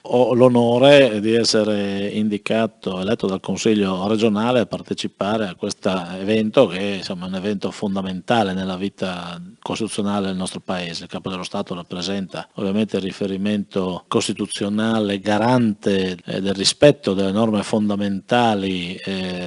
Ho l'onore di essere indicato, eletto dal Consiglio regionale a partecipare a questo evento che insomma, è un evento fondamentale nella vita costituzionale del nostro Paese. Il Capo dello Stato rappresenta ovviamente il riferimento costituzionale garante del rispetto delle norme fondamentali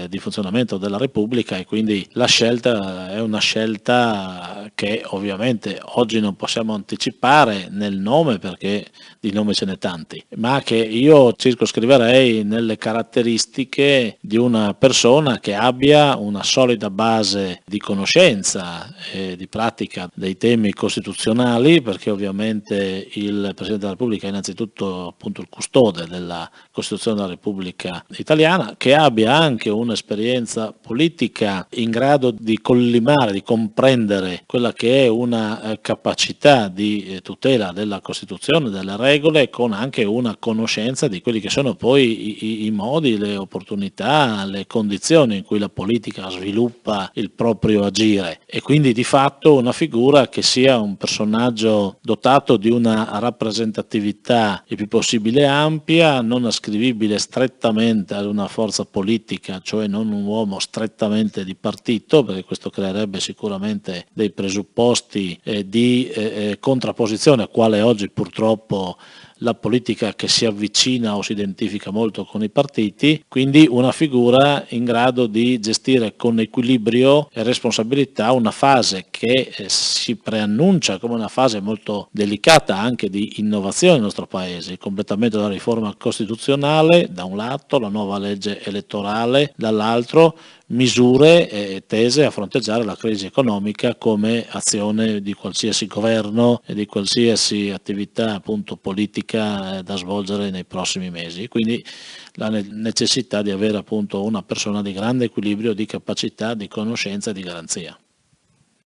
di funzionamento della Repubblica e quindi la scelta è una scelta che ovviamente oggi non possiamo anticipare nel nome perché di nomi ce n'è tanti, ma che io circoscriverei nelle caratteristiche di una persona che abbia una solida base di conoscenza e di pratica dei temi costituzionali, perché ovviamente il Presidente della Repubblica è innanzitutto appunto il custode della Costituzione della Repubblica Italiana, che abbia anche un'esperienza politica in grado di collimare, di comprendere quella che è una capacità di tutela della Costituzione, delle regole, con anche una conoscenza di quelli che sono poi i modi, le opportunità, le condizioni in cui la politica sviluppa il proprio agire e quindi di fatto una figura che sia un personaggio dotato di una rappresentatività il più possibile ampia, non ascrivibile strettamente ad una forza politica, cioè non un uomo strettamente di partito, perché questo creerebbe sicuramente dei presupposti di contrapposizione a quale oggi purtroppo la politica che si avvicina o si identifica molto con i partiti, quindi una figura in grado di gestire con equilibrio e responsabilità una fase che si preannuncia come una fase molto delicata anche di innovazione nel nostro Paese, il completamento della riforma costituzionale da un lato, la nuova legge elettorale dall'altro, misure tese a fronteggiare la crisi economica come azione di qualsiasi governo e di qualsiasi attività appunto politica da svolgere nei prossimi mesi. Quindi la necessità di avere appunto una persona di grande equilibrio, di capacità, di conoscenza e di garanzia.